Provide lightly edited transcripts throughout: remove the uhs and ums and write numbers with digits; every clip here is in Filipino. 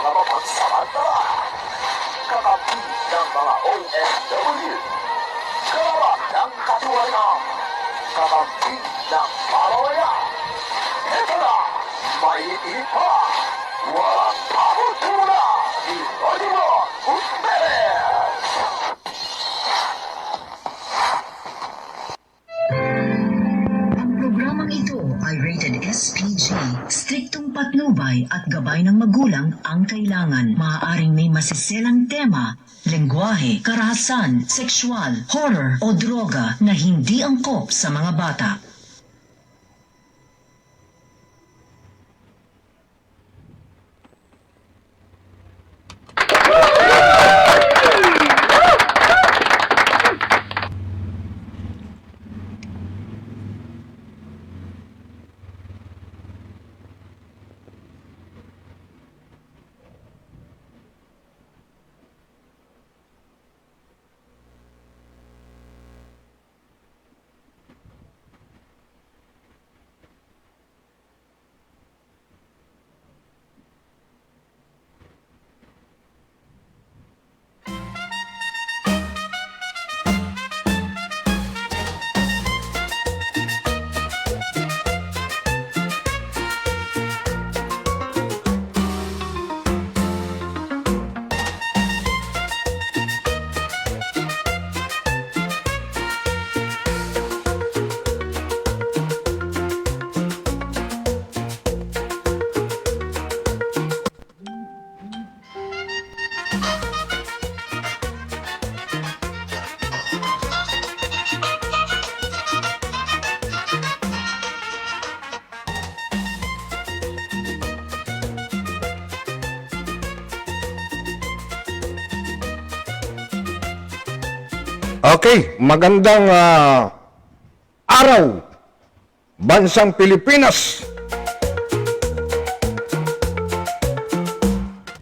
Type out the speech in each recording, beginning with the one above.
mga mapagsamantala, kakampi ng mga OFW, kalaban ng katiwalian, kakampi ng pamamayan. Ito na, may ipa, walang pagkutula ni Oliver Gutierrez. Ang programang ito ay rated SPG. Striktong patnubay at gabay ng magulang ang kailangan. Maaaring may masiselang tema, lengguwahe, karahasan, sexual, horror o droga na hindi angkop sa mga bata. Okay, magandang araw, bansang Pilipinas.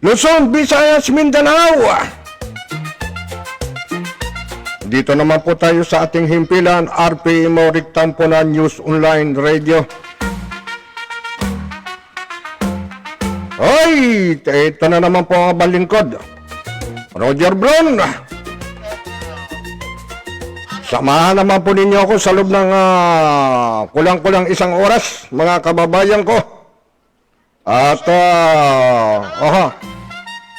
Luzon, Visayas, Mindanao. Dito naman po tayo sa ating himpilan, RPMO Rectampunan News Online Radio. Hoy, ito na naman po ang balingkod. Roger Brown. Samahan naman po ninyo ako sa loob ng kulang-kulang isang oras, mga kababayan ko. At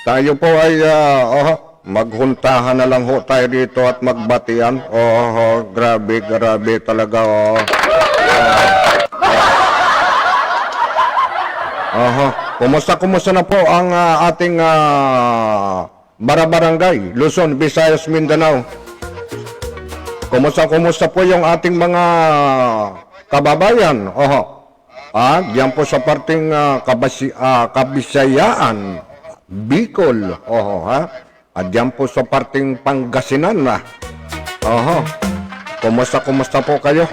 tayo po ay maghuntahan na lang ho tayo dito at magbatian. Grabe talaga. Kumusta na po ang ating barabarangay, Luzon, Visayas, Mindanao? Kumusta po yung ating mga kababayan? Diyan po sa parting Kabisayaan, Bicol, At diyan po sa parting Pangasinan, Kumusta po kayo?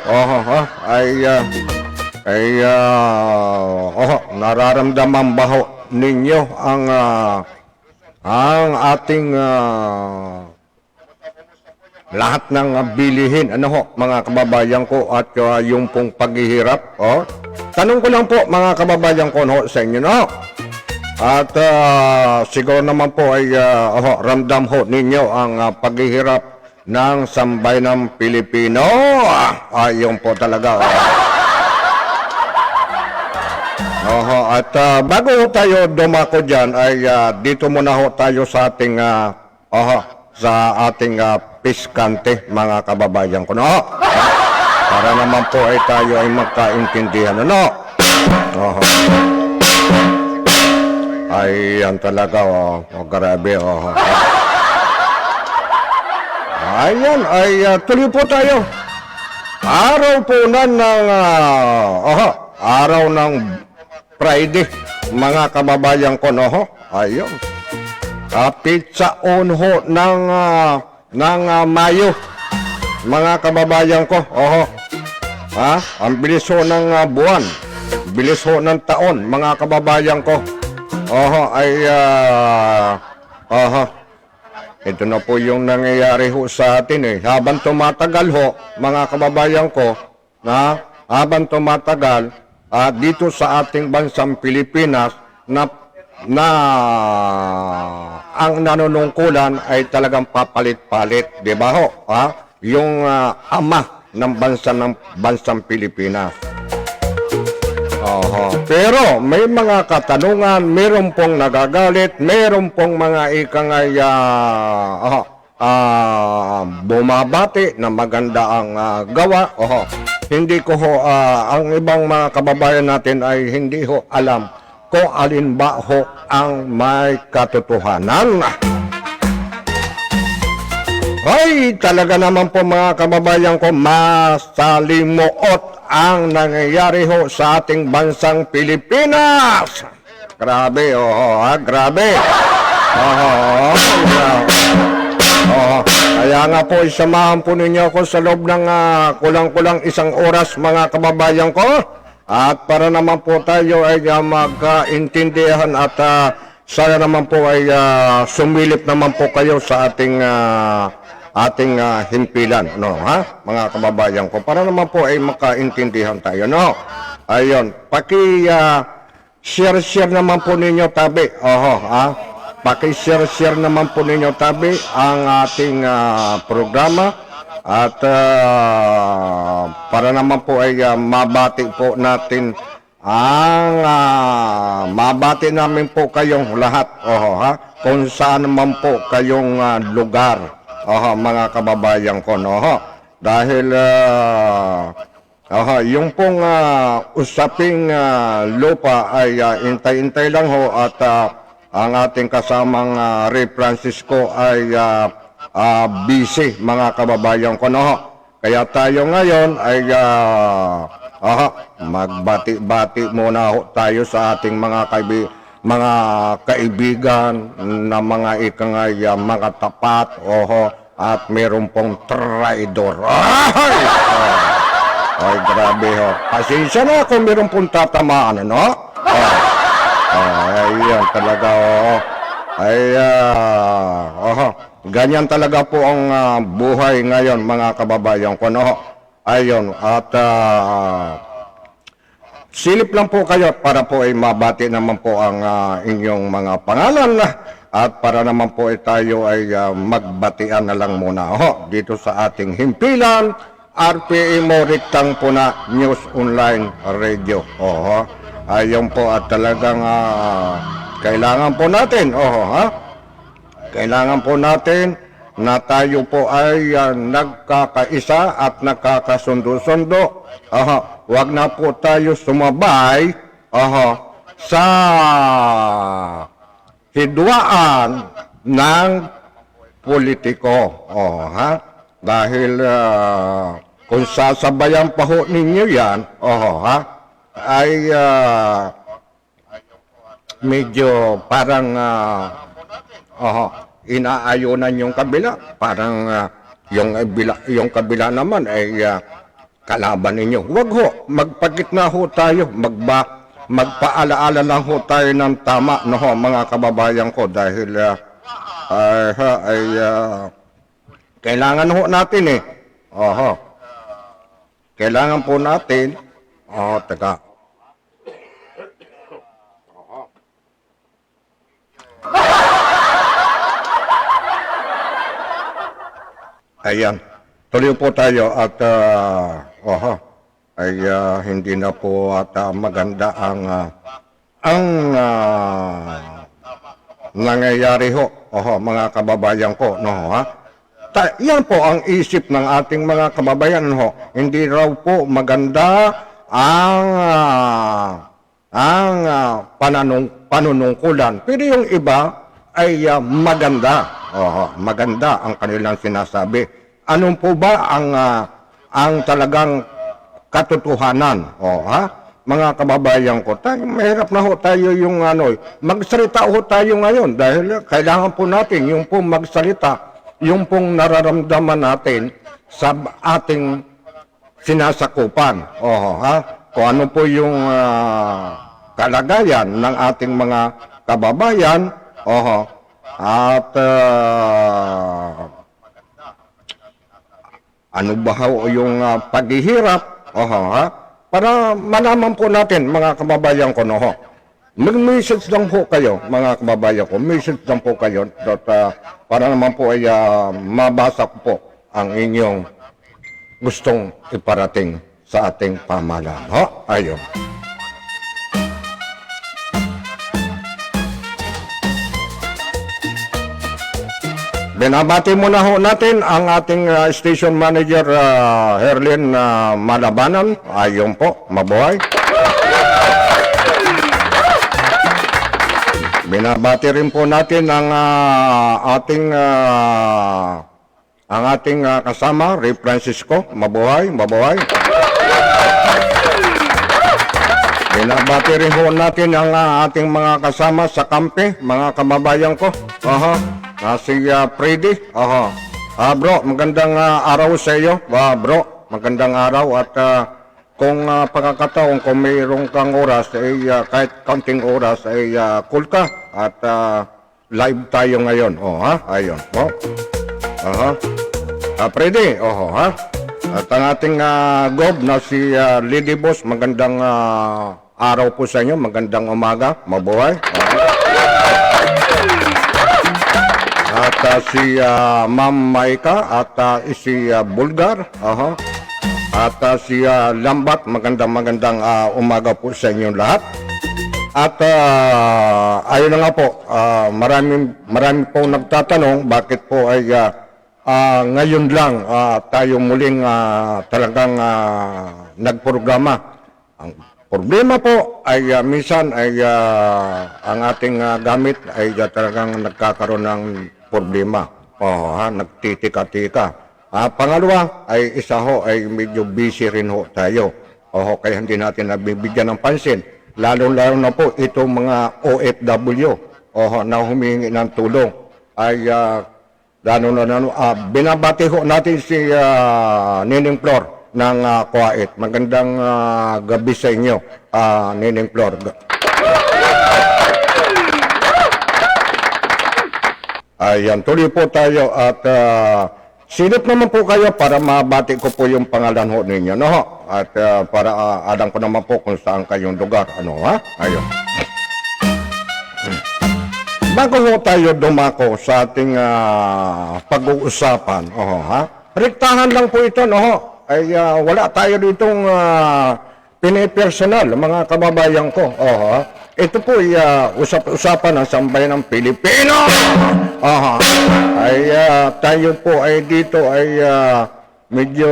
Nararamdaman ba ho ninyo ang ating lahat ng bilihin, mga kababayan ko, at yung pong paghihirap, tanong ko lang po, mga kababayan ko, sa inyo, at siguro naman po ay ramdam ho ninyo ang paghihirap ng sambayanang Pilipino. Ayun po talaga. At bago tayo dumako dyan, ay dito muna ho tayo sa ating piskante, mga kababayan ko, para naman po ay tayo ay magkaintindihan, Ay, yan talaga, grabe, Ayan, ay tuloy po tayo. Araw po ng araw ng Friday, mga kababayan ko, ayun. Pizza on ho ng Mayo, mga kababayan ko. Ang bilis ho ng buwan, bilis ho ng taon, mga kababayan ko. Ito na po yung nangyayari ho sa atin, habang tumatagal ho, mga kababayan ko, habang tumatagal dito sa ating bansang Pilipinas, na na ang nanunungkulan ay talagang papalit-palit, di ba ho? Ha? Yung ama ng bansang Pilipinas. Oho. Pero may mga katanungan, meron pong nagagalit, meron pong mga ikangay bumabati na maganda ang gawa. Oho. Hindi ko ho, ang ibang mga kababayan natin ay hindi ho alam kung alin ba ho ang may katotohanan. Ay, talaga naman po mga kababayan ko, masalimuot ang nangyayari ho sa ating bansang Pilipinas. Grabe, grabe. Kaya nga po, isamahan po ninyo ako sa loob ng kulang-kulang 1 oras mga kababayan ko. At para naman po tayo ay magkaintindihan at sana naman po ay sumilip naman po kayo sa ating himpilan, no, ha? Mga kababayan ko, para naman po ay makaintindihan tayo, no? Ayun, share naman po ninyo tabi, paki-share naman po ninyo tabi ang ating programa at para naman po ay mabati po natin mabati namin po kayong lahat, kung saan naman po kayong lugar. Mga kababayan ko, no, dahil yung pong usaping lupa ay intay-intay lang ho at ang ating kasamang Ray Francisco ay busy mga kababayan ko, no. Kaya tayo ngayon ay magbati-bati muna ho tayo sa ating mga kaibigan na mga ikangay mga tapat, at meron pong traidor. Ay, grabe ho. Pasensya na kung meron pong tatamaan, ano? Ayan talaga, ganyan talaga po ang buhay ngayon, mga kababayan ko, no? Ayun, at silip lang po kayo para po ay mabati naman po ang inyong mga pangalan at para naman po ay tayo ay magbatian na lang muna dito sa ating himpilan RPM Riktang Puna News Online Radio. Ayun po at talagang kailangan po natin kailangan po natin na tayo po ay nagkakaisa at nagkakasundo-sundo. Wag na po tayo sumabay sa hidwaan ng politiko. Dahil kung sasabayan pa ho ninyo yan, ay medyo parang inaayunan yung kabila. Parang yung kabila naman ay kalaban ninyo. Huwag ho, magpagitna ho tayo, magpaalaala lang ho tayo ng tama, no ho, mga kababayan ko, dahil kailangan ho natin kailangan po natin, teka. Ayan, tuloy po tayo at hindi na po at maganda ang nangyayari ho, mga kababayan ko, no, yan po ang isip ng ating mga kababayan, ho. Hindi raw po maganda ang panunungkulan, pero yung iba ay maganda. Maganda ang kanilang sinasabi. Ano po ba ang talagang katotohanan? Mga kababayan ko, mahirap na ho tayo yung magsalita ho tayo ngayon dahil kailangan po natin yung pong magsalita, yung pong nararamdaman natin sa ating sinasakupan. Kung ano po yung kalagayan ng ating mga kababayan, at ano ba yung paghihirap, para malaman po natin mga kababayan ko, no, mag-message lang po kayo, mga kababayan ko. Message lang po kayo para naman po ay mabasa ko po ang inyong gustong iparating sa ating pamahalaan. Ho? Ayun. Binabati muna ho natin ang ating station manager, Herlin Malabanan. Ayun po, mabuhay. Binabati rin po natin ang ating kasama, Ray Francisco. Mabuhay, mabuhay. Binabati rin po natin ang ating mga kasama sa kampe, mga kababayan ko. Si Freddy. Bro, magandang araw sa iyo. Bro, magandang araw at kung pagkakataon, kung mayroong kang oras, kahit kaunting oras, cool ka at live tayo ngayon. Ayun. Freddy, At ang ating gob na si Lady Boss, magandang araw po sa inyo, magandang umaga, mabuhay. At si Ma'am Maika at si Bulgar, at si Lambat, magandang umaga po sa inyong lahat. At ayun na nga po, marami po nagtatanong bakit po ay ngayon lang tayo muling talagang nagprograma. Ang problema po ay minsan ay ang ating gamit ay talagang nagkakaroon ng problema. Nagtitika-tika. Pangalawa ay isa ho ay medyo busy rin ho tayo. Kaya hindi natin nabibigyan ng pansin. Lalo-lalo na po itong mga OFW na humingi ng tulong ay binabati ho natin si Nining Flor ng Kuwait. Magandang gabi sa inyo, Nining Flor. Ayan, tuloy po tayo at silip naman po kayo para mabati ko po yung pangalan ho ninyo, no ho? At para alam ko naman po kung saan kayong lugar, Ayun. Bago ho tayo dumako sa ating pag-uusapan, rektahan lang po ito, no ho? Ay wala tayo ditong pinipersonal, mga kababayan ko, Ito po ay usap-usapan ng sambayan ng Pilipino. Ay tayo po ay dito ay medyo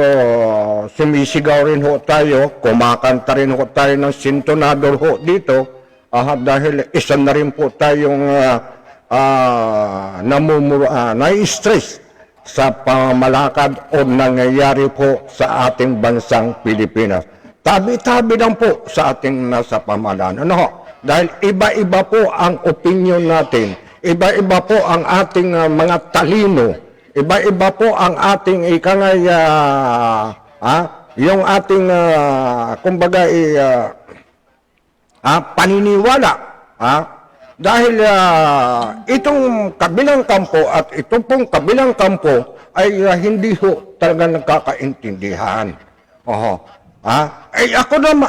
sumisigaw rin ho tayo, kumakanta rin ho tayo ng sintonador ho dito. Dahil isa na rin po tayong nai-stress sa pamamalakad o nangyayari po sa ating bansang Pilipinas. Tabi-tabi lang po sa ating nasa pamahalaan. Dahil iba-iba po ang opinion natin, iba-iba po ang ating mga talino, iba-iba po ang ating yung ating kumbaga paniniwala. Dahil itong kabilang kampo at itong pong kabilang kampo ay hindi ho talaga nagkakaintindihan. Ay ako naman,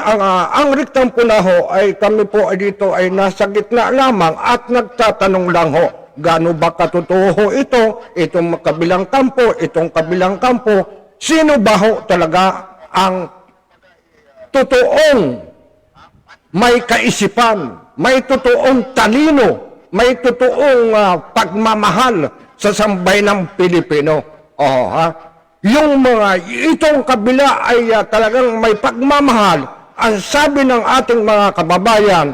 ang riktang po na ho ay kami po ay dito ay nasa gitna lamang at nagtatanong lang ho, gaano ba katotoo ho ito, itong kabilang kampo, itong kabilang kampo, sino ba ho talaga ang totoong may kaisipan, may totoong talino, may totoong pagmamahal sa sambayan ng Pilipino. Yung itong kabila ay talagang may pagmamahal. Ang sabi ng ating mga kababayan,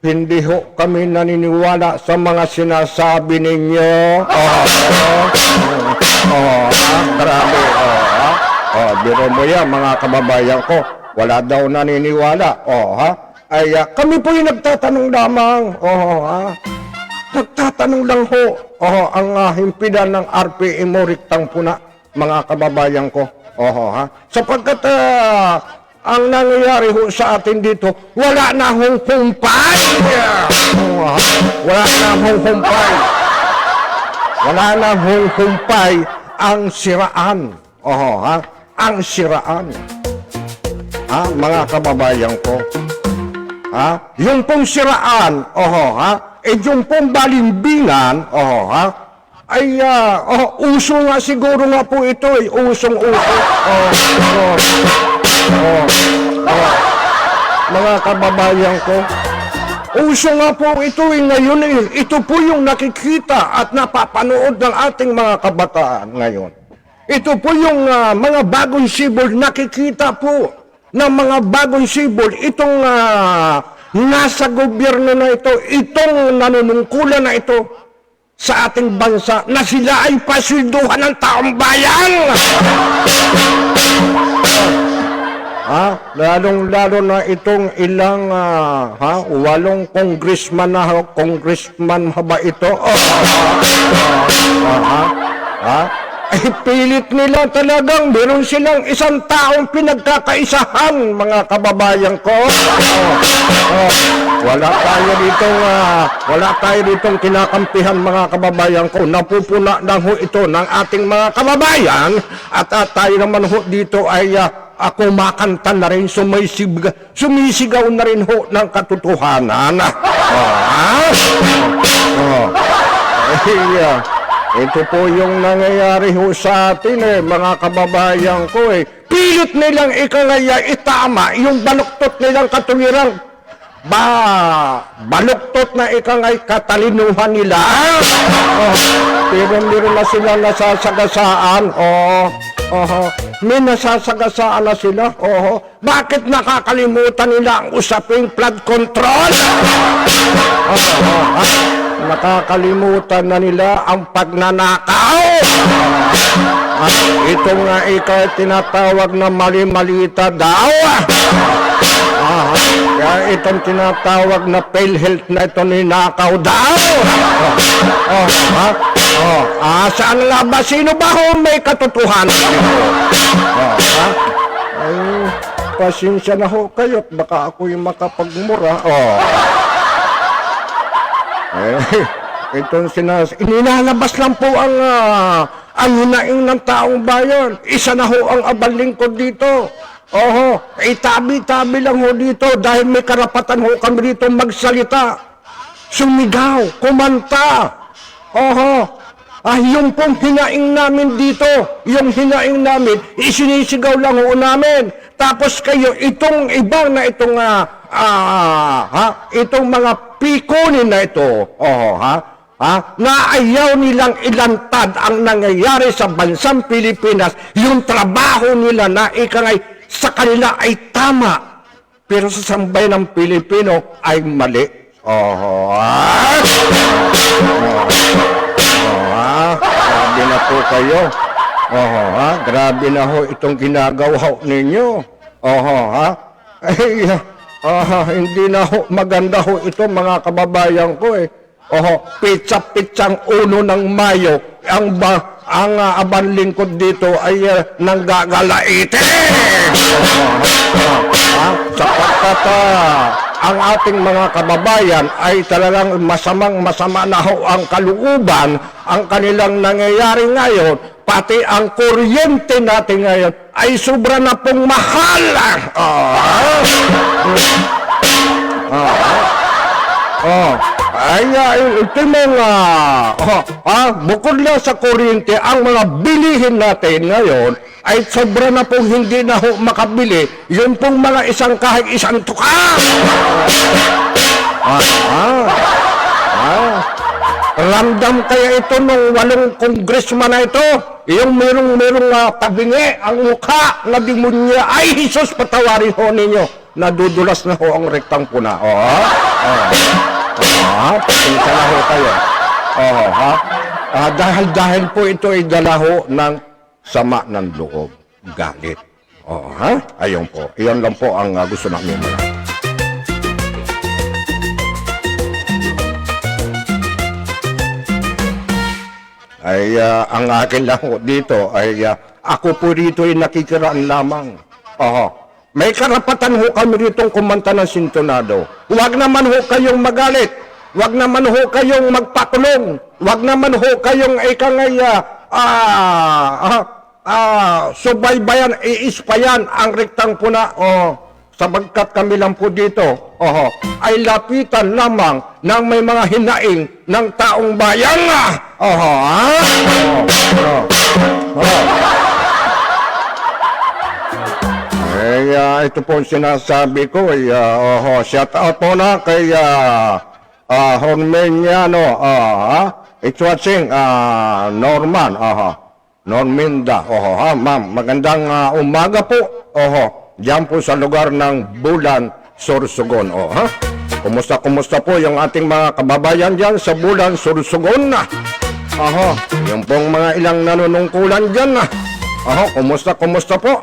hindi ho kami naniniwala sa mga sinasabi ninyo. Grabe. Biro mo yan, mga kababayan ko. Wala daw naniniwala. Ay kami po yung nagtatanong lamang. Nagtatanong lang ho. Ang himpilan ng RPM mo riktang puna, mga kababayan ko. Sapagkat ang nangyayari ho sa atin dito, wala na hong humpay. Wala na hong humpay. Wala na hong humpay ang siraan. Ang siraan. Mga kababayan ko. Yung pong siraan, yung pong balimbingan, ay, uso nga siguro nga po ito, usong-uso. Mga kababayan ko, uso nga po ito ngayon Ito po yung nakikita at napapanood ng ating mga kabataan ngayon. Ito po yung mga bagong sibol, nakikita po ng mga bagong sibol, itong nasa gobyerno na ito, itong nanunungkulan na ito sa ating bansa, na sila ay pasilduhan ng taong bayan. Lalong-lalo na itong ilang, 8 congressman ba ito? Ay pilit nila talagang meron silang isang taong pinagkakaisahan, mga kababayan ko. Wala tayo ditong kinakampihan, mga kababayan ko. Napupuna lang ho ito ng ating mga kababayan at tayo naman ho dito ay kumakanta na rin, sumisigaw na rin ho ng katotohanan. Ito po yung nangyayari ho sa atin mga kababayan ko Pilit nilang itama yung baluktot nilang katuwirang. Baluktot na katalinuhan nila. Pero meron na sila nasasagasaan. May nasasagasaan na sila. Bakit nakakalimutan nila ang usaping flood control? Nakakalimutan na nila ang pagnanakaw. Ito nga tinatawag na mali-malita daw. Kaya itong tinatawag na PhilHealth na ito ninakaw daw. Saan nga ba? Sino ba ho may katotohanan? Ay, pasensya na ho kayo. Baka ako yung makapagmura. Itong inilalabas lang po ang hinaing ng taong bayan. Isa na ho ang abang lingkod dito. Tabi-tabi lang ho dito dahil may karapatan ho kami dito magsalita. Sumigaw, kumanta. Yung pong hinaing namin dito, yung hinaing namin, isinisigaw lang ho namin. Tapos kayo, itong ibang na itong itong mga pikunin na ito, na ayaw nilang ilantad ang nangyayari sa bansang Pilipinas, yung trabaho nila na sa kanila ay tama, pero sa sambayan ng Pilipino ay mali. Grabe na po kayo. Grabe na ho itong ginagawa ninyo. Hindi na ho maganda ho ito, mga kababayan ko Pitsa-pitsang 1 ng Mayo ang abang lingkod dito ay nanggagalaite. Sapagkat ang ating mga kababayan ay talagang masama na ho ang kalooban, ang kanilang nangyayari ngayon, pati ang kuryente natin ngayon ay sobra na pong mahal. Ito mga, bukod na sa kuryente, ang mga bilihin natin ngayon ay sobra na pong hindi na ho makabili. Yun pong mga kahit isang tukang. Ramdam kaya ito nung 8 congressman na ito, yung merong tabingi ang mukha na demonya. Ay, Jesus, patawarin ho ninyo. Nadudulas na ho ang rektang puna. Pasensya na ho kayo. Dahil po ito ay dala ho ng sama ng loob, galit. Ayun po. Iyan lang po ang gusto namin malaman. Ang akin lang ho dito ay ako po dito ay nakikiraan lamang. May karapatan ho kami ritong kumanta ng sintonado. Huwag naman ho kayong magalit. Huwag naman ho kayong magpakulong. Huwag naman ho kayong subaybayan, iispayan ang rektang puna. Sabagkat kami lang po dito, ay lapitan lamang ng may mga hinaing ng taong bayan. Ito po ang sinasabi ko. Shout out po na kay Hormeniano. It's watching Norman. Norminda. Ma'am, magandang umaga po. Diyan po sa lugar ng Bulan, Sorsogon. Kumusta po yung ating mga kababayan diyan sa Bulan, Sorsogon? Yung pong mga ilang nanunungkulan diyan. Kumusta po?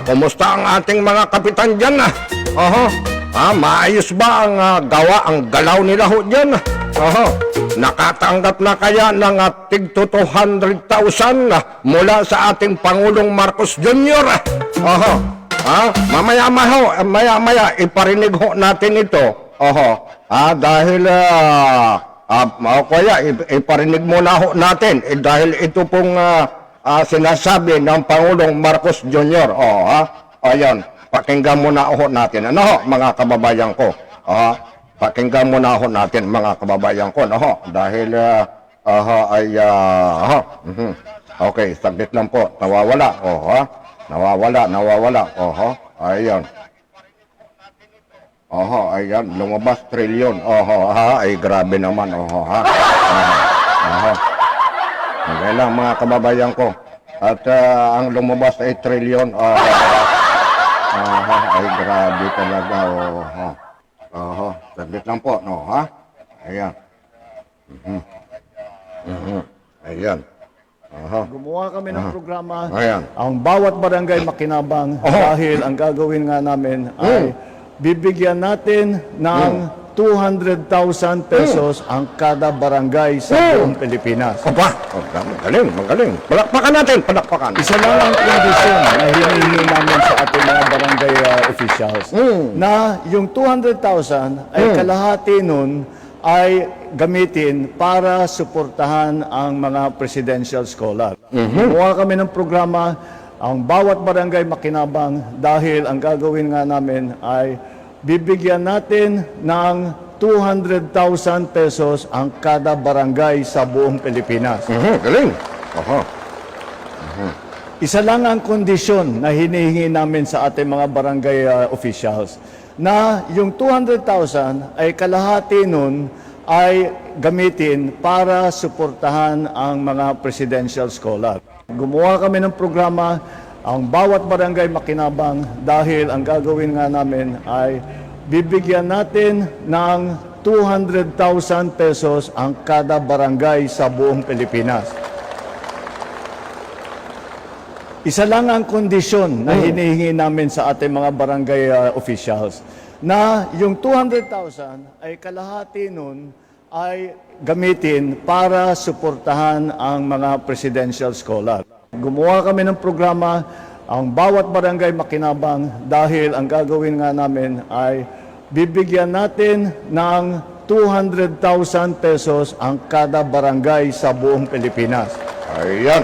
Kumusta ang ating mga kapitan diyan? Maayos ba ang ang galaw nila ho diyan? Nakatanggap na kaya ng tig 200,000 mula sa ating Pangulong Marcos Jr. Mamaya iparinig ho natin ito. Dahil kaya iparinig muna ho natin dahil ito pong sinasabi ng Pangulong Marcos Jr. Ayan, pakinggan muna ho natin. Mga kababayan ko? Pakinggan muna ho natin, mga kababayan ko. Dahil okay, saglit lang po. Nawawala. Nawawala. Ayan. Ayan, lumabas trilyon. Ay grabe naman. Okay lang, mga kababayan ko. At ang lumabas ay trilyon. Ay grabe talaga. Saglit lang po, Ayan. Ayan. Gumawa kami ng programa, Ayan. ang bawat barangay makinabang dahil ang gagawin nga namin ay bibigyan natin ng 200,000 pesos ang kada barangay sa buong Pilipinas. Magaling. Palakpakan natin. Isa lang ang kondisyon na hinihingi namin sa ating mga barangay officials na yung 200,000 ay kalahati nun ay gamitin para suportahan ang mga presidential scholar. Gumawa kami ng programa, ang bawat barangay makinabang dahil ang gagawin nga namin ay bibigyan natin ng 200,000 pesos ang kada barangay sa buong Pilipinas. Galing. Isa lang ang kondisyon na hinihingi namin sa ating mga barangay officials na yung 200,000 ay kalahati nun ay gamitin para suportahan ang mga presidential scholar. Gumawa kami ng programa, ang bawat barangay makinabang dahil ang gagawin nga namin ay bibigyan natin ng 200,000 pesos ang kada barangay sa buong Pilipinas. Isa lang ang kondisyon na hinihingi namin sa ating mga barangay officials na yung 200,000 ay kalahati nun ay gamitin para suportahan ang mga presidential scholar. Gumawa kami ng programa, ang bawat barangay makinabang dahil ang gagawin nga namin ay bibigyan natin ng 200,000 pesos ang kada barangay sa buong Pilipinas. Ayan,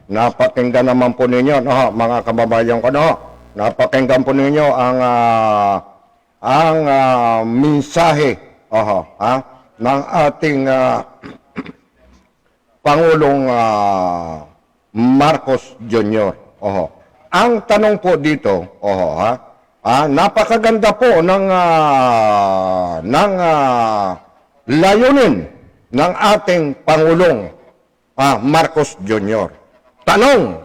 napakinggan naman po ninyo, mga kababayan ko, napakinggan po ninyo ang mensahe ng ating Pangulong Marcos Jr. Ang tanong po dito, napakaganda po ng layunin ng ating Pangulong Marcos Jr. Tanong,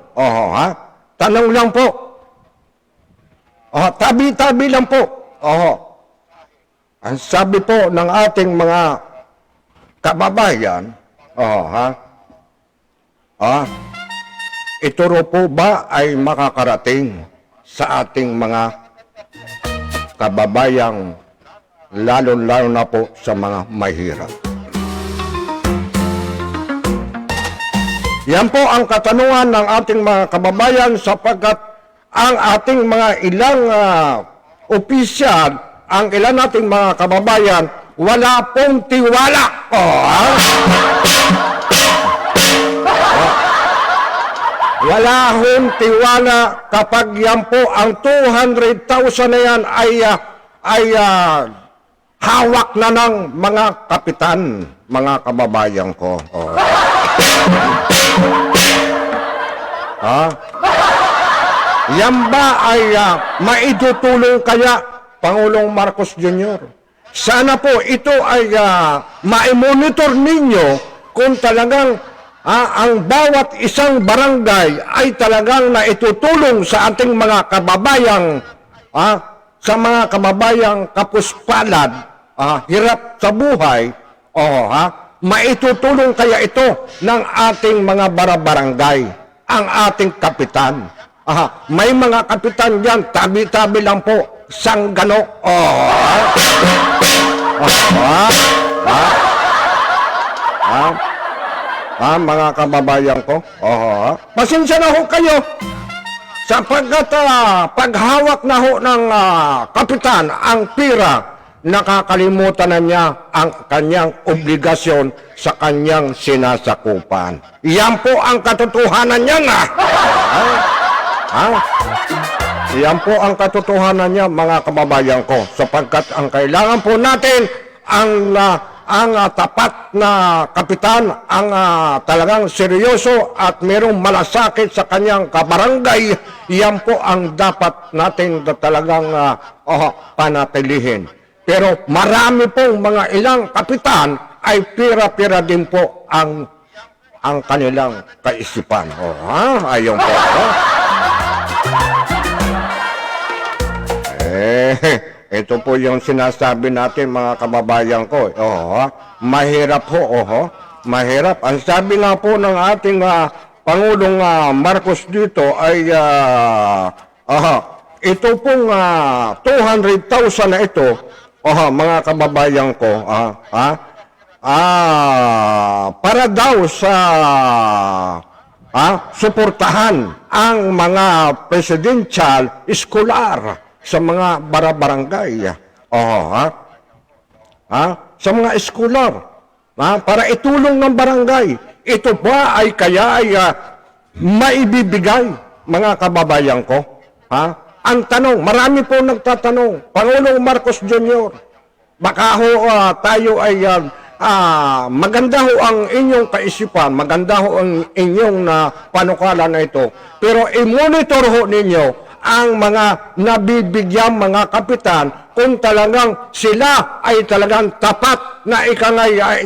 tanong lang po. Tabi-tabi lang po. Ang sabi po ng ating mga kababayan, ito ro po ba ay makakarating sa ating mga kababayang lalo-lalo na po sa mga mahirap? Yan po ang katanungan ng ating mga kababayan sapagkat ang ating mga ilang opisyal, ang ilan nating mga kababayan, wala pong tiwala. wala hong tiwala kapag yan po ang 200,000 na yan ay hawak na ng mga kapitan, mga kababayan ko. Oh. Ha? Yan ba ay maitutulong kaya Pangulong Marcos Jr.? Sana po ito ay ma-monitor ninyo kung talagang ang bawat isang barangay ay talagang naitutulong sa ating mga kababayang sa mga kababayang kapuspalad, hirap sa buhay, maitutulong kaya ito ng ating mga barangay, ang ating kapitan. May mga kapitan diyan, tabi-tabi lang po, sanggano. Mga kababayan ko, pasensya na ho kayo sapagkat paghawak na ho ng kapitan ang pira, nakakalimutan na niya ang kanyang obligasyon sa kanyang sinasakupan. Yan po ang katotohanan niya nga. Yan po ang katotohanan niya, mga kababayan ko, sapagkat ang kailangan po natin ang tapat na kapitan, ang talagang seryoso at merong malasakit sa kanyang kabarangay. Yan po ang dapat natin talagang panatilihin. Pero marami pong mga ilang kapitan ay pira-pira din po ang kanilang kaisipan. Ayun po. Ito po yung sinasabi natin, mga kababayan ko. Mahirap ho, mahirap. Ang sabi nga po ng ating Pangulong Marcos dito ay ito pong 200,000 na ito, mga kababayan ko, para daw sa suportahan ang mga presidential scholar sa mga barangay. Sa mga scholar, para itulong ng barangay. Ito ba ay kaya maibibigay, mga kababayan ko? Ang tanong, marami po nagtatanong, Pangulong Marcos Jr., baka ho tayo ay maganda ho ang inyong kaisipan, maganda ho ang inyong panukala na ito, pero i-monitor ho ninyo ang mga nabibigyan mga kapitan kung talagang sila ay talagang tapat na ay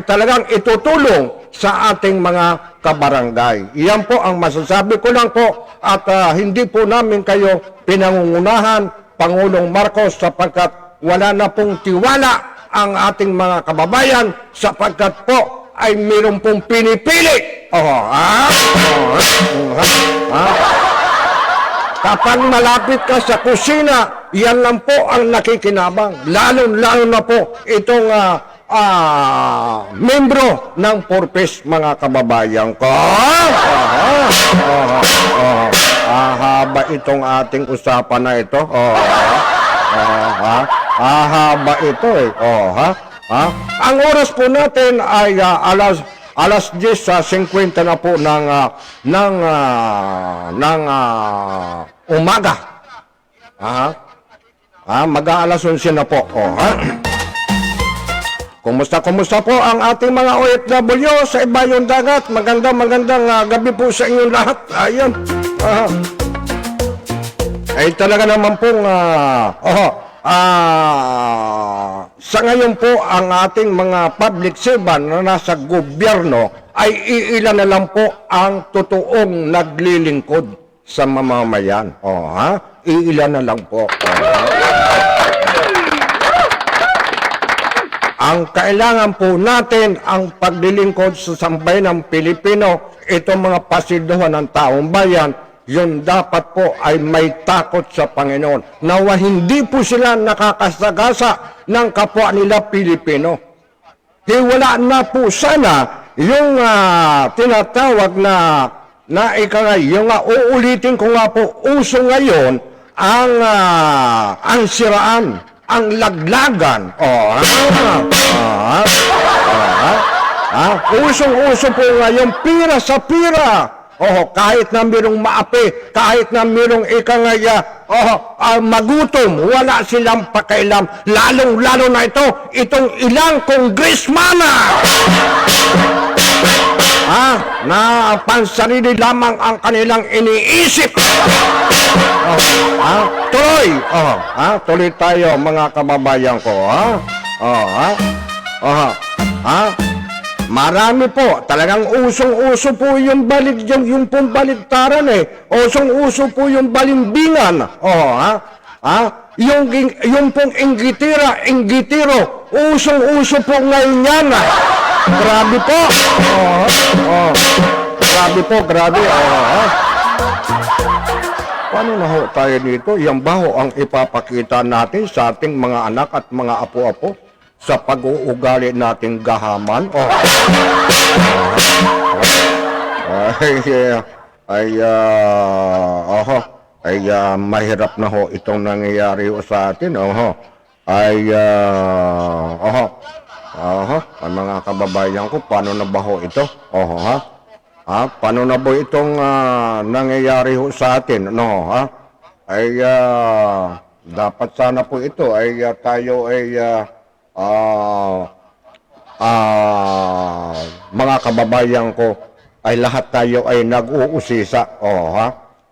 talagang itutulong sa ating mga kabarangay. Iyan po ang masasabi ko lang po, at hindi po namin kayo pinangungunahan, Pangulong Marcos, sapagkat wala na pong tiwala ang ating mga kababayan sapagkat po ay mayroon pong pinipili. Kapag malapit ka sa kusina, yan lang po ang nakikinabang. Lalo na po itong membro ng Purpose, mga kababayan ko. Haba itong ating usapan na ito. Haba ito eh. Ang oras po natin ay alas 10:50 na po ng umaga. Mag-aalas 11 na po. Kumusta po ang ating mga OFW sa ibayong dagat? Magandang gabi po sa inyong lahat. Ayan. Ay talaga naman pong sa ngayon po ang ating mga public servant na nasa gobyerno ay iilan na lang po ang totoong naglilingkod sa mamamayan. Iilan na lang po. Ang kailangan po natin ang paglilingkod sa sambayanang Pilipino, itong mga pasilduhan ng taong bayan, yun dapat po ay may takot sa Panginoon. Nawa hindi po sila nakakasagasa ng kapwa nila Pilipino. Hiwala na po sana yung tinatawag na yung uulitin ko nga po, uso ngayon ang siraan, ang laglagan. Usong-uso po ngayon, pira sa pira. kahit na mayroong maapi, kahit na mayroong ikangaya, magutom, wala silang pakailam. Lalong-lalo na itong ilang kongresmana. Na pansarili lamang ang kanilang iniisip. Tuloy tayo mga kababayan ko. Marami po, talagang usong-uso po yung yung pong baligtaran Usong-uso po yung balimbingan. Yung pong inggitiro, usong-uso po ngayon yan. Grabe po. Grabe. Paano na ho tayo dito? Yan ba ho ang ipapakita natin sa ating mga anak at mga apo-apo sa pag-uugali nating gahaman? Mahirap na ho itong nangyayari ho sa atin. Mga kababayan ko, paano na ba ho ito? Paano na ba itong nangyayari ho sa atin? Dapat sana po ito tayo mga kababayan ko, ay lahat tayo ay nag-uusisa.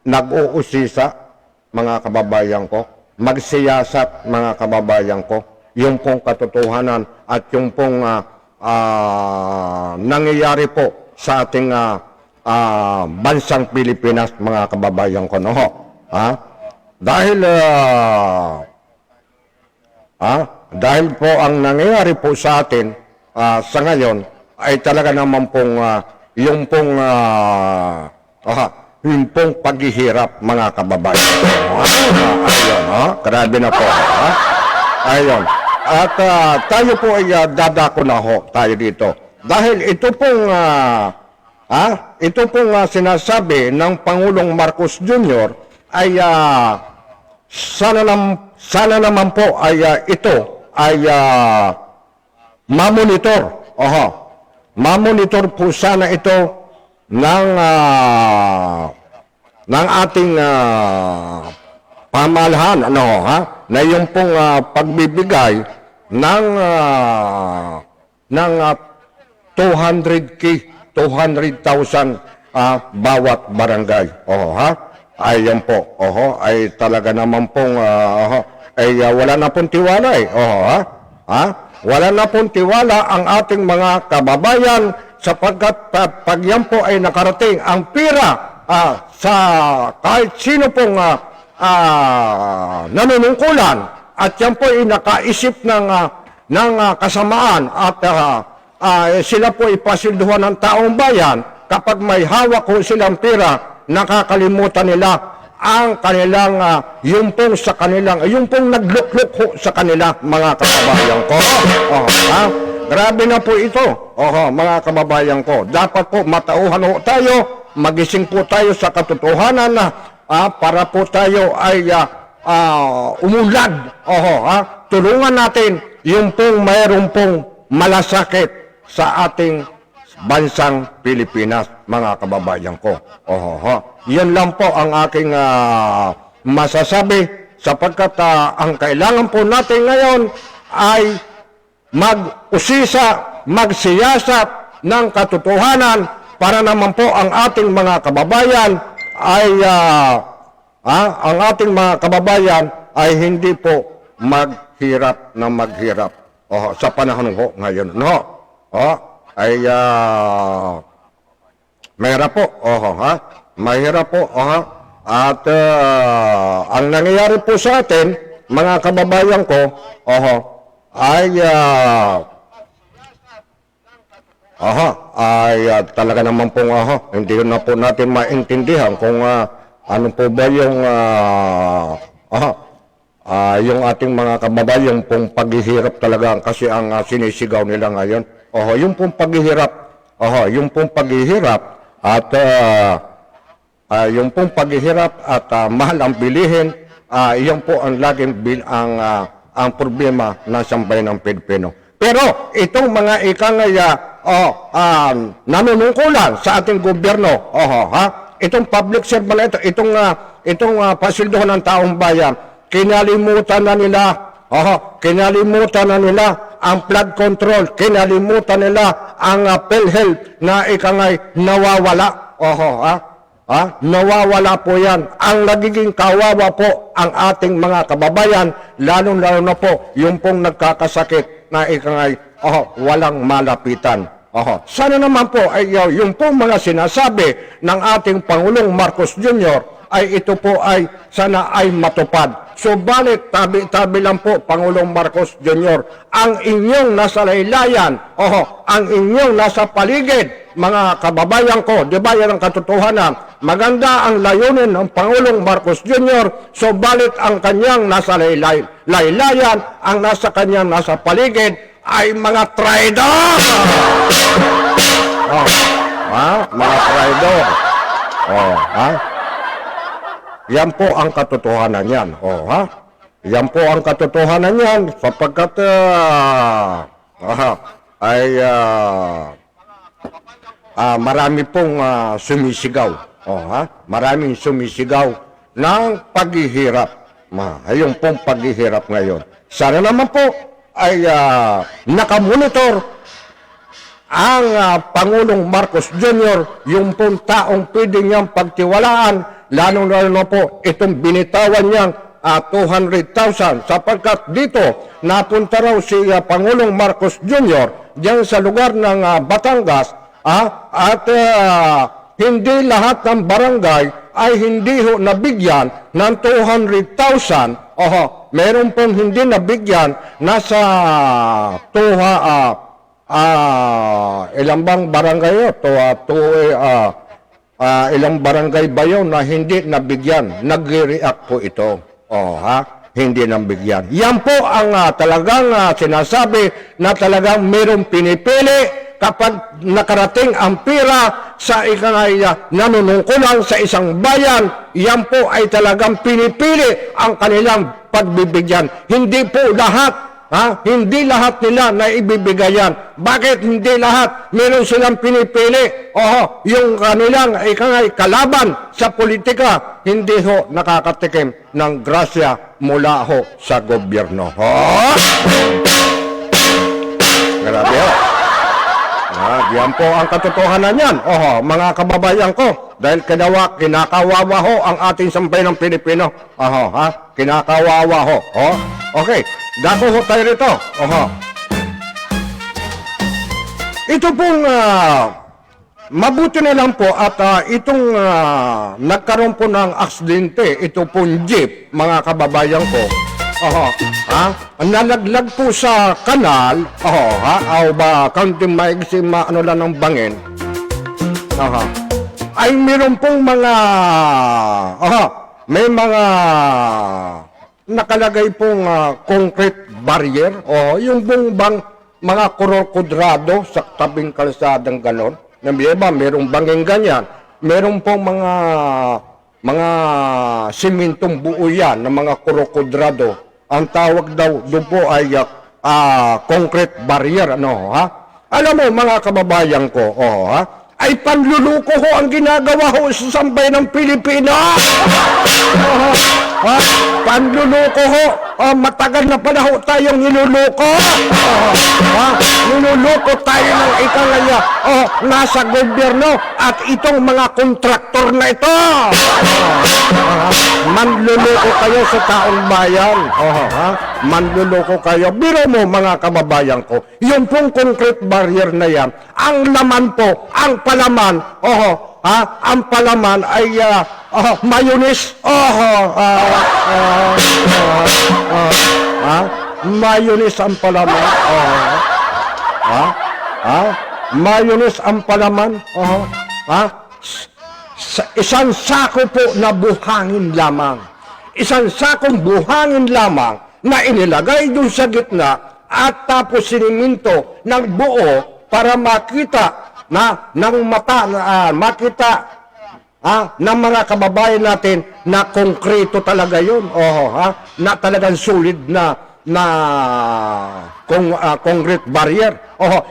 Nag-uusisa, mga kababayan ko. Magsiyasat, mga kababayan ko. Yung pong katotohanan at yung pong nangyayari po sa ating bansang Pilipinas, mga kababayan ko. Dahil po ang nangyayari po sa atin sa ngayon ay talaga naman pong yung pong paghihirap, mga kababayan. Grabe na po. Ayun. At tayo po ay dadako na ho tayo dito. Dahil ito pong sinasabi ng Pangulong Marcos Jr. ay sana naman po ay ito ay mamonitor. Mamonitor po sana ito ng ating pamalahan, na yung pong pagbibigay ng 200,000 bawat barangay. Ayan po. Ay talaga naman pong wala na pong tiwala Wala na pong tiwala ang ating mga kababayan sapagkat pag yan po ay nakarating ang pira sa kahit sino pong nanunungkulan at yan po ay nakaisip ng kasamaan at sila po ipasilduhan ng taong bayan, kapag may hawak ho silang pira, nakakalimutan nila ang kanilang yung pong naglukluk ho sa kanila, mga kababayan ko. Grabe na po ito, mga kababayan ko. Dapat po matauhan ho tayo, magising po tayo sa katotohanan na para po tayo ay umunlad. Tulungan natin yung pong mayroong pong malasakit sa ating bansang Pilipinas, mga kababayan ko. Yan lang po ang aking masasabi sapagkat ang kailangan po natin ngayon ay mag-usisa, magsiyasat ng katotohanan para naman po ang ating mga kababayan ay ay hindi po maghirap na maghirap sa panahon ho ngayon. Mahirap po. Mahirap po. At ang nangyayari po sa atin, mga kababayan ko, ay talaga naman pong hindi na po natin maintindihan kung ano po ba yung ating mga kababayan pong paghihirap talaga kasi ang sinisigaw nila ngayon. Yung pong paghihirap, at yung pong paghihirap at mahal ang bilihin, yan po ang laging ang problema ng sambayan ng Pilipino. Pero itong mga nanunungkulan sa ating gobyerno. Itong public servant na ito, itong pasildohan ng taong bayan, kinalimutan na nila, kinalimutan na nila ang flood control, kinalimutan nila ang PhilHealth na ikangay nawawala. Nawawala po yan. Ang nagiging kawawa po ang ating mga kababayan, lalong-lalo na po yung pong nagkakasakit na ikangay walang malapitan. Sana naman po ay yung pong mga sinasabi ng ating Pangulong Marcos Jr. ay ito po ay sana ay matupad. Subalit, tabi-tabi lang po, Pangulong Marcos Jr., ang inyong nasa laylayan, ang inyong nasa paligid, mga kababayan ko, di ba yan ang katotohanan? Maganda ang layunin ng Pangulong Marcos Jr., subalit ang kanyang nasa laylayan, ang nasa kanyang nasa paligid, ay mga traidor! Mga traidor. Yan po ang katotohanan yan. Yan po ang katotohanan yan sapagkat marami pong sumisigaw. Maraming sumisigaw ng paghihirap. Ayun pong paghihirap ngayon. Sana naman po ay nakamonitor ang Pangulong Marcos Jr., yung pong taong pwede niyang pagtiwalaan, lalong-lalo na po itong binitawan niyang 200,000 sapagkat dito napunta raw si Pangulong Marcos Jr. diyan sa lugar ng Batangas at hindi lahat ng barangay ay hindi ho nabigyan ng 200,000. Meron pong hindi nabigyan nasa ilang bang barangay yun? Ilang barangay ba yun na hindi nabigyan? Nag-react po ito. Hindi nabigyan. Yan po ang talagang sinasabi na talagang mayroong pinipili kapag nakarating ang pira sa ikangay nanunungkulan sa isang bayan, yan po ay talagang pinipili ang kanilang pagbibigyan. Hindi po lahat, hindi lahat nila na ibibigayan. Bakit hindi lahat? Meron silang pinipili. Yung kanilang ikangay kalaban sa politika, hindi ho nakakatikim ng grasya mula ho sa gobyerno. Grabe ho. Yan po ang katotohanan yan. Mga kababayan ko, dahil kinakawawa ho ang ating sambayan ng Pilipino. Kinakawawa ho. Okay, dako ho tayo rito. Ito pong mabuti na lang po at itong nagkaroon po ng aksidente, ito pong jeep, mga kababayan ko. Nalaglag po sa kanal, ba kaunting maigsi ano lang ng bangin. Ay meron pong mga may mga nakalagay pong concrete barrier, yung bang mga kudrado sa tabing kalsadang ganon. Diba, merong bangin ganyan. Meron pong mga simintong buo yan ng mga kudrado. Ang tawag daw doon po ay concrete barrier, Alam mo, mga kababayan ko, ay panluluko ho ang ginagawa ho sa sambayan ng Pilipinas. Panluluko ho. Matagal na pala ho tayong niluluko. Niluluko tayo ng ikangaya nasa gobyerno at itong mga kontraktor na ito. Manluluko kayo sa taong bayan. Manluluko kayo. Biro mo, mga kababayan ko, yung pong concrete barrier na yan, ang laman po, ang palaman, ang palaman ay mayonnaise. Mayonnaise ang palaman. Mayonnaise ang palaman. Isang sako po na buhangin lamang. Isang sakong buhangin lamang na inilagay doon sa gitna at tapos siniminto ng buo para makita ng mata, makita ng mga kababayan natin na konkreto talaga yun. Na talagang solid na concrete barrier.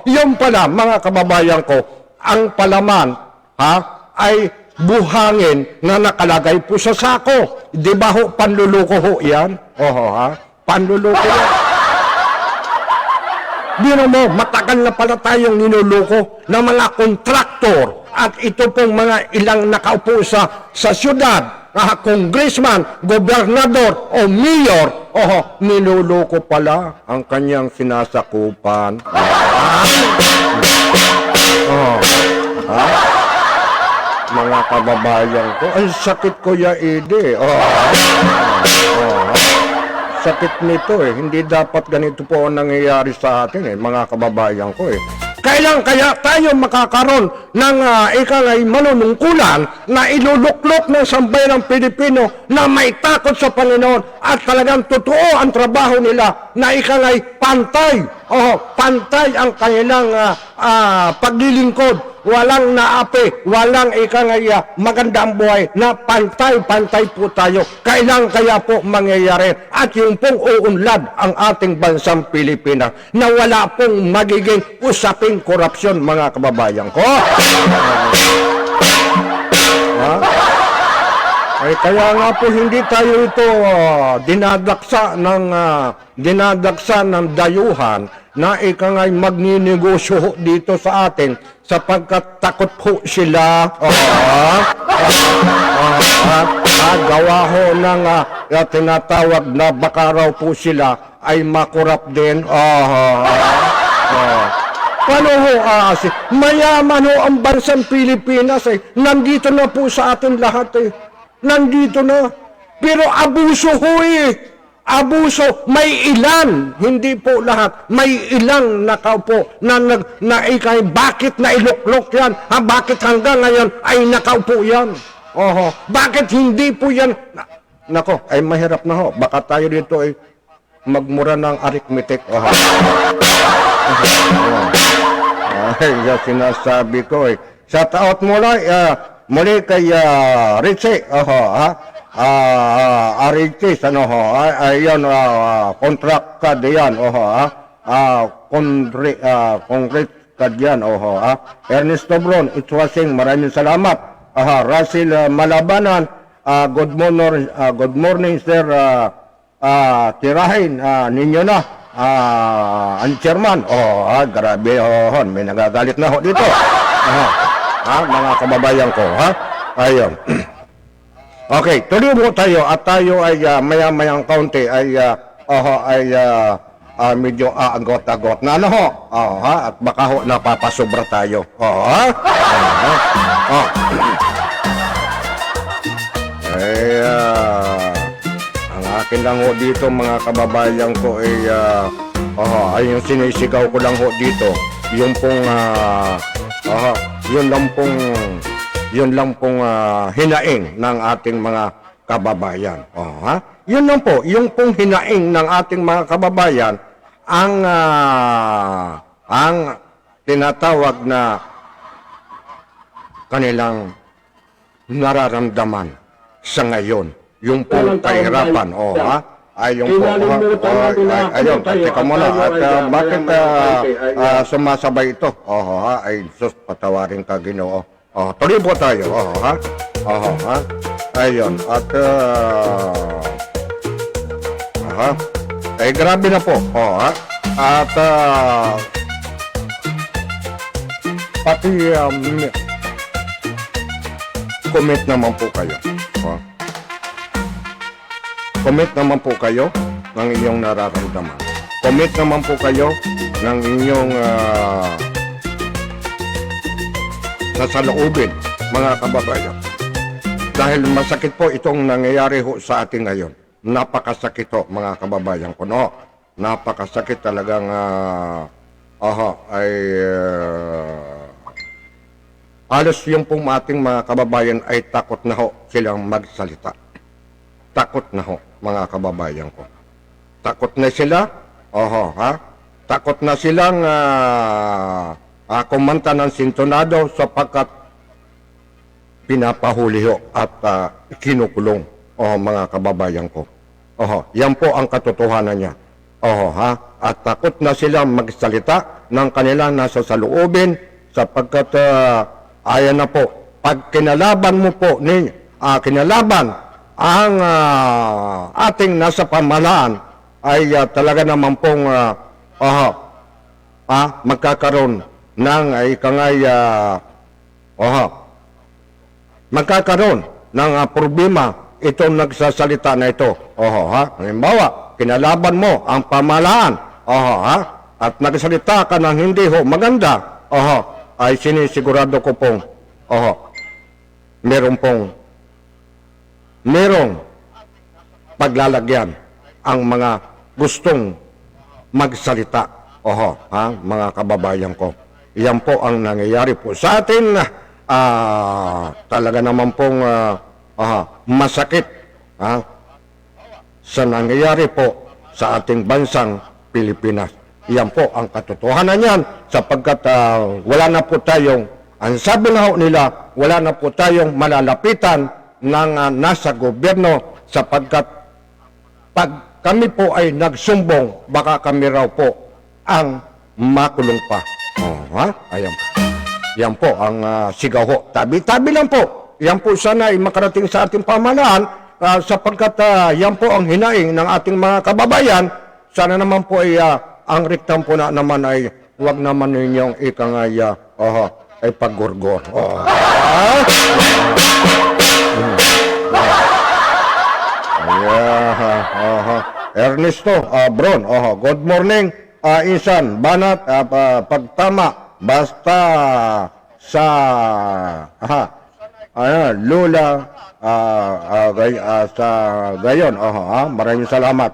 Yun pala, mga kababayan ko, ang palaman ay buhangin na nakalagay po sa sako. Di ba ho, panluluko ho yan? Panluluko yan. Biro mo, matagal na pala tayong ninuluko ng mga kontraktor at ito pong mga ilang nakaupo sa syudad, congressman, gobernador o mayor, niluluko pala ang kanyang sinasakupan. Mga kababayan ko, ang sakit ko ya ide. Sakit nito hindi dapat ganito po ang nangyayari sa atin mga kababayan ko Kailan kaya tayo makakaroon ng ikangay manunungkulan na iluluklok ng sambayanang Pilipino na may takot sa Panginoon at talagang totoo ang trabaho nila na ikangay pantay. Pantay ang kanilang paglilingkod. Walang naapi, walang ikangay maganda ang buhay na pantay-pantay po tayo. Kailan kaya po mangyayari at yung pong uunlad ang ating bansang Pilipinas na wala pong magiging usaping korupsyon mga kababayan ko. Ay kaya nga po hindi tayo ito dinadaksa ng dayuhan na ikangay magninegosyo dito sa atin sapagkat takot po sila. Gawa ho ng tinatawag na baka raw po sila ay makurap din. Paano ho mayaman ho ang bansang Pilipinas nandito na po sa atin lahat nandito na. Pero abuso ho abuso, may ilan, hindi po lahat, may ilang nakaupo na ikay, bakit nailuklok yan? Bakit hanggang ngayon ay nakaupo yan? Bakit hindi po yan? Nako, ay mahirap na ho. Baka tayo dito ay magmura ng arithmetic. Ay, sinasabi ko Shout out muli kay Richie. Aritis, ayun, contract card yan, concrete card yan, Ernesto Bron, Itwasing, maraming salamat. Russell Malabanan, good morning, sir, tirahin, ninyo na, ang chairman, grabe, may nagagalit na ho dito, mga kababayan ko, ayun. Okay, tuloy mo tayo at tayo ay maya-mayang kaunti ay medyo agot-agot na at baka ho napapasobra tayo. Ang akin lang ho dito mga kababayan ko ay yung sinisigaw ko lang ho dito, yung pong yun lang pong hinaing ng ating mga kababayan. Yun lang po, yung pong hinaing ng ating mga kababayan ang tinatawag na kanilang nararamdaman sa ngayon. Yung pong kahirapan. Ay yung po. Ayun, teka muna. At bakit sumasabay ito? Ay sus, patawarin ka Ginoo. Tuloy po tayo. Ayun. At grabe na po. At pati comment naman po kayo. Comment naman po kayo ng inyong nararamdaman. Comment naman po kayo ng inyong sasaloobin, mga kababayan. Dahil masakit po itong nangyayari ho sa atin ngayon. Napakasakit ho, mga kababayan ko. Napakasakit talagang halos yung pong ating mga kababayan ay takot na ho silang magsalita. Takot na ho, mga kababayan ko. Takot na sila, takot na silang kumanta ng sintonado sapagkat pinapahuli ho at kinukulong, mga kababayan ko. Yan po ang katotohanan niya. Oho, ha? At takot na silang magsalita ng kanilang nasa saloobin sapagkat ayan na po, pag kinalaban mo po kinalaban ang ating nasa pamahalaan ay talaga naman pong magkakaroon ng magkakaroon ng problema itong nagsasalita na ito. Oho, ha? Halimbawa, kinalaban mo ang pamahalaan. Oho, ha? At nagsalita ka ng hindi ho maganda. Oho, ay sinisigurado ko pong merong paglalagyan ang mga gustong magsalita. Oho, ha? Mga kababayan ko. Yan po ang nangyayari po sa atin. Talaga naman pong masakit sa nangyayari po sa ating bansang Pilipinas. Yan po ang katotohanan yan sapagkat wala na po tayong, ang sabi na ho nila, wala na po tayong malalapitan ng nasa gobyerno sapagkat pag kami po ay nagsumbong, baka kami raw po ang makulong pa. Ayan. Yan po ang sigaw ho. Tabi-tabi lang po. Yan po sana ay makarating sa ating pamahalaan sapagkat yan po ang hinaing ng ating mga kababayan. Sana naman po ay ang riktang po na naman ay huwag naman ninyong ay paggurgor. Ernesto Bron, good morning. Insan, banat, pagtama, basta sa Lula sa gayon. Maraming salamat.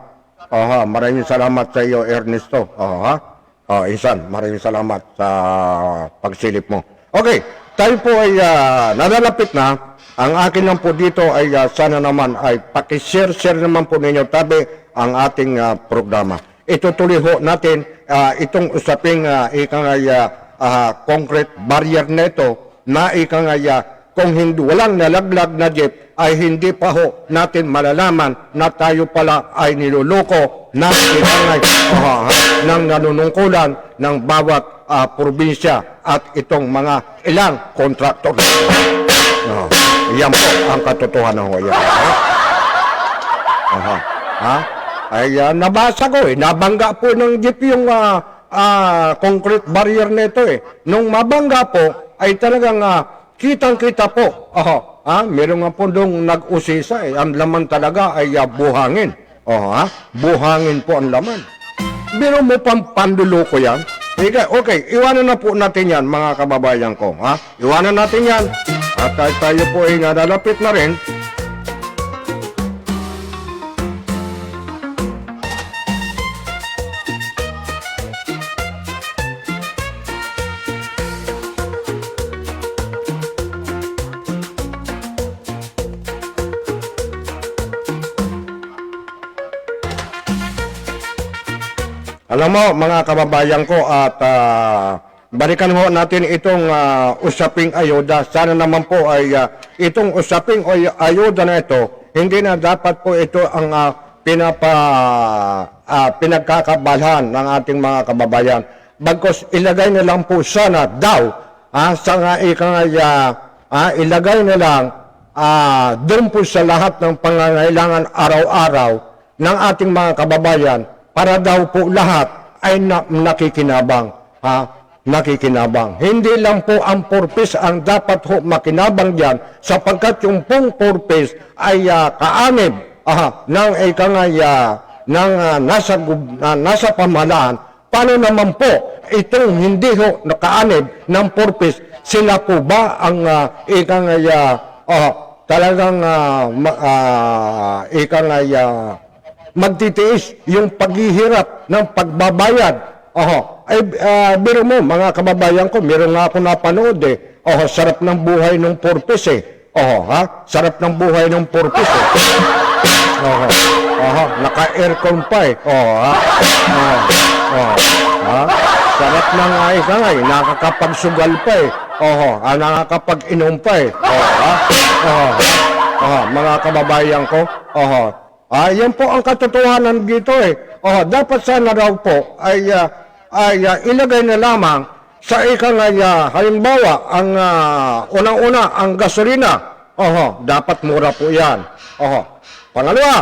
Maraming salamat sa iyo, Ernesto. Insan, maraming salamat sa pagsilip mo. Okay, tayo po ay nalalapit na. Ang akin lang po dito ay sana naman ay pakishare naman po ninyo tabi ang ating programa. Itutuloy ho natin itong usaping concrete barrier na ito na kung hindi walang nalaglag na jeep ay hindi pa ho natin malalaman na tayo pala ay niluloko na ng nanunungkulan ng bawat probinsya at itong mga ilang kontraktor. Yan po ang katotohanan ho. Ay nabasa ko nabangga po ng jeep yung concrete barrier nito Nung mabangga po ay talagang kitang-kita po. Meron nga po dong nag-usisa Ang laman talaga ay buhangin. Buhangin po ang laman. Biro mo pang panduloko yan. Okay, iwanan na po natin yan mga kababayan ko. Iwanan natin yan. At tayo po ay nalalapit na rin. Alam mo mga kababayan ko at balikan ho natin itong usaping ayuda. Sana naman po ay itong usaping ayuda na ito, hindi na dapat po ito ang pinagkakabalhan ng ating mga kababayan. Bagkus ilagay na lang po sana daw ilagay na lang doon po sa lahat ng pangangailangan araw-araw ng ating mga kababayan para daw po lahat ay nakikinabang. Nakikinabang. Hindi lang po ang purpose ang dapat ho makinabang diyan sapagkat yung pong purpose ay kaanib ng nasa pamahalaan. Paano naman po itong hindi ho nakaanib ng purpose? Sila po ba ang talagang magtitiis yung paghihirap ng pagbabayad? Biro mo, mga kababayan ko, meron nga ako napanood sarap ng buhay ng purpose sarap ng buhay ng purpose naka-aircon pa sarap ng nakakapagsugal pa nakakapag-inom pa mga kababayan ko yan po ang katotohanan dito dapat sana raw po ay ilagay na lamang sa halimbawa, ang unang-una, ang gasolina. Dapat mura po yan. Pangalawa,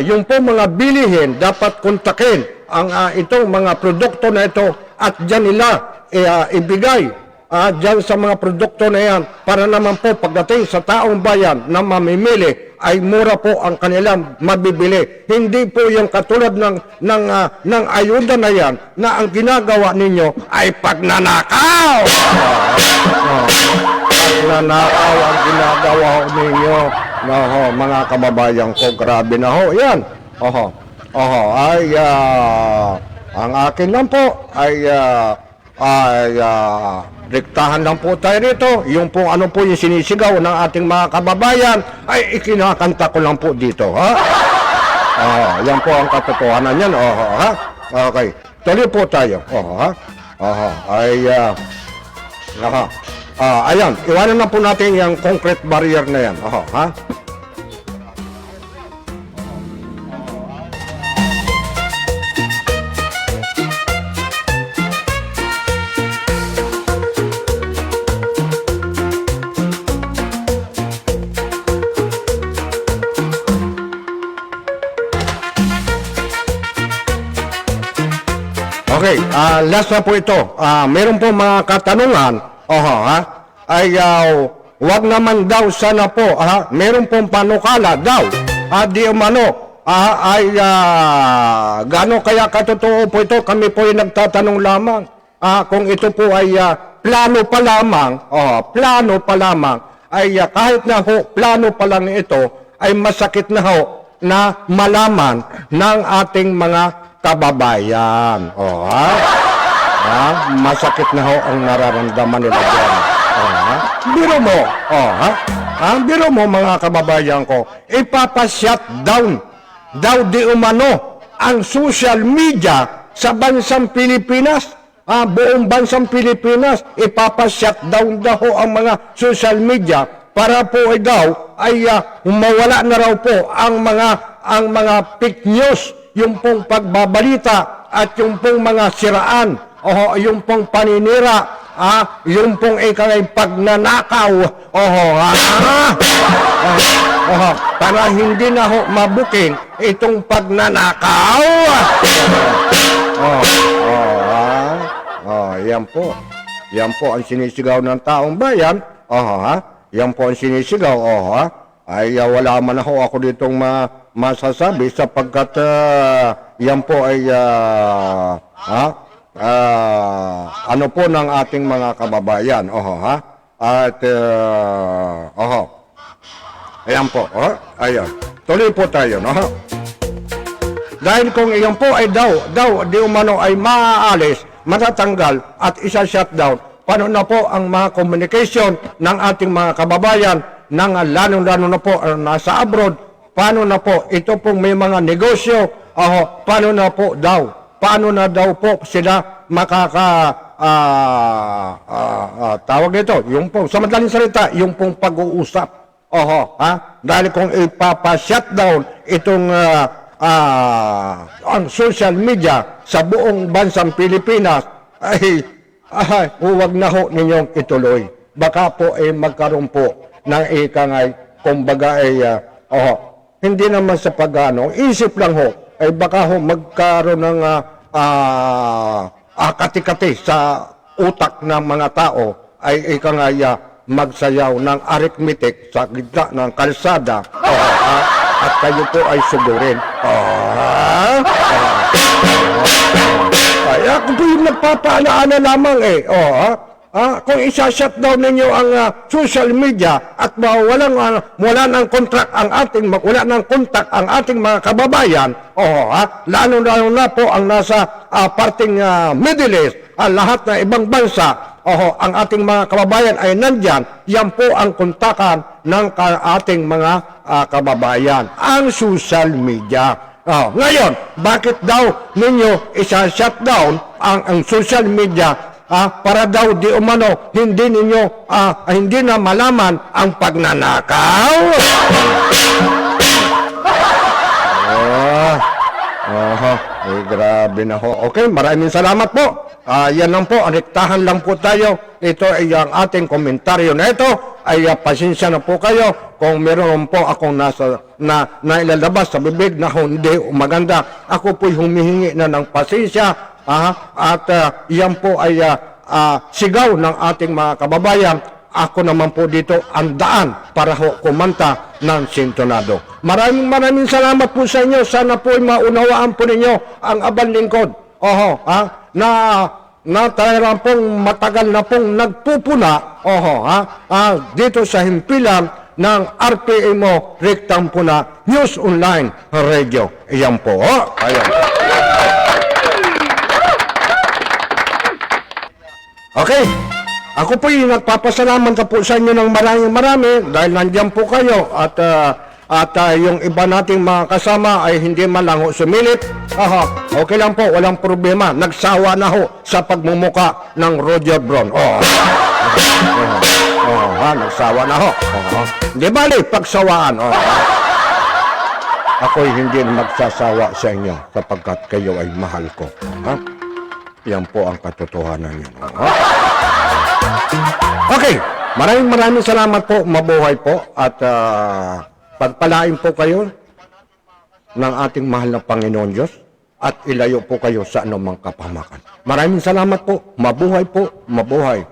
yung po mga bilihin, dapat kontakin ang itong mga produkto na ito at dyan nila ibigay dyan sa mga produkto na yan para naman po pagdating sa taong bayan na mamimili ay mura po ang kanilang mabibili. Hindi po yung katulad ng ayuda na yan na ang ginagawa ninyo ay pagnanakaw. Pagnanakaw ang ginagawa ninyo. Mga kababayan ko, grabe na ho. Yan. Ang akin lang po ay rektahan lang po tayo rito. Yung po ano po yung sinisigaw ng ating mga kababayan ay ikinakanta ko lang po dito, ha? Yan po ang katotohanan yan, ha? Okay, tuloy po tayo, ha? Ayan, iwanan na po natin yung concrete barrier na yan, ha? Okay, last na po ito. Meron po mga katanungan. Wag naman daw sana po. Meron pong panukala daw. Di umano. Gaano kaya katotoo po ito? Kami po ay nagtatanong lamang. Kung ito po ay plano pa lamang. Plano pa lamang. Kahit na ho, plano pa lang ito, ay masakit na ho na malaman ng ating mga kababayan. Masakit na ho ang nararamdaman nila dyan. Biro mo, biro mo mga kababayan ko, ipapa-shutdown daw di umano ang social media sa bansang Pilipinas. Buong bansang Pilipinas, ipapa-shutdown daw ho ang mga social media para po ay mawala na raw po ang mga fake news, yung pong pagbabalita at yung pong mga siraan, yung pong paninira, yung pong pagnanakaw, para hindi na ho mabuking itong pagnanakaw. Yan po. Yan po ang sinisigaw ng taong bayan. Yan po ang sinisigaw. Ay wala man ho ako ditong masasabi sapagkat yan po ay ano po ng ating mga kababayan. At ayan po. Ayan. Tuloy po tayo, no? Dahil kung iyan po ay daw di umano ay maaalis, matatanggal at isa-shutdown, paano na po ang mga communication ng ating mga kababayan ng lalo-lalo na po nasa abroad? Paano na po ito pong may mga negosyo? Paano na po daw? Paano na daw po sila tawag nito? Yung pong, sa madaling salita, yung pong pag-uusap. Dahil kung ipapa-shutdown itong ang social media sa buong bansang Pilipinas, huwag na ho ninyong ituloy. Baka po magkaroon po ng ikangay, kumbaga hindi naman sa pag-ano, isip lang ho, baka ho magkaroon ng kati-kati sa utak ng mga tao, ay ikangay magsayaw ng arithmetic sa gitna ng kalsada, at kayo po ay sugurin. Kaya kung po yung nagpapaalaala lamang kung isa-shutdown ninyo ang social media at wala ng contract ang ating mga kababayan, lalo na po ang nasa parting Middle East, lahat na ibang bansa, ang ating mga kababayan ay nandyan, yan po ang kontakan ng ating mga kababayan, ang social media. Ngayon, bakit daw ninyo isa-shutdown ang social media para daw di umano hindi na malaman ang pagnanakaw? Ay, grabe na ho. Okay, maraming salamat po. Yan lang po, rektahan lang po tayo. Ito ay ang ating komentaryo na ito. Ay pasensya na po kayo kung meron po akong nailalabas sa bibig na hindi maganda. Ako po'y humihingi na ng pasensya. At yan po ay sigaw ng ating mga kababayan. Ako naman po dito ang daan para ho kumanta ng sintonado. Maraming salamat po sa inyo. Sana po maunawaan po ninyo ang abang lingkod. Na talagang pong matagal na pong nagpupuna dito sa himpilan ng RPMO Rectang Puna News Online Radio. Iyan po. Ayan. Okay. Ako po nagpapasalamat na po sa inyo ng marami dahil nandiyan po kayo at yung iba nating mga kasama ay hindi man lang ho sumilip. Okay lang po, walang problema. Nagsawa na ho sa pagmumuka ng Roger Brown. Nagsawa na ho. Di bali, pagsawaan. Ako'y hindi magsasawa sa inyo sapagkat kayo ay mahal ko. Yan po ang katotohanan niyo. Okay, maraming salamat po, mabuhay po at pagpalain po kayo ng ating mahal na Panginoon Diyos at ilayo po kayo sa anumang kapahamakan. Maraming salamat po, mabuhay po, mabuhay.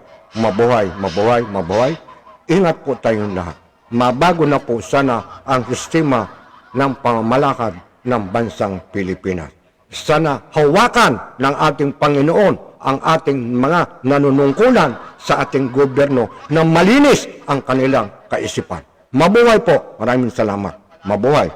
Ingat po tayong lahat. Mabago na po sana ang sistema ng pamamalakad ng bansang Pilipinas. Sana hawakan ng ating Panginoon ang ating mga nanunungkulan sa ating gobyerno na malinis ang kanilang kaisipan. Mabuhay po. Maraming salamat. Mabuhay.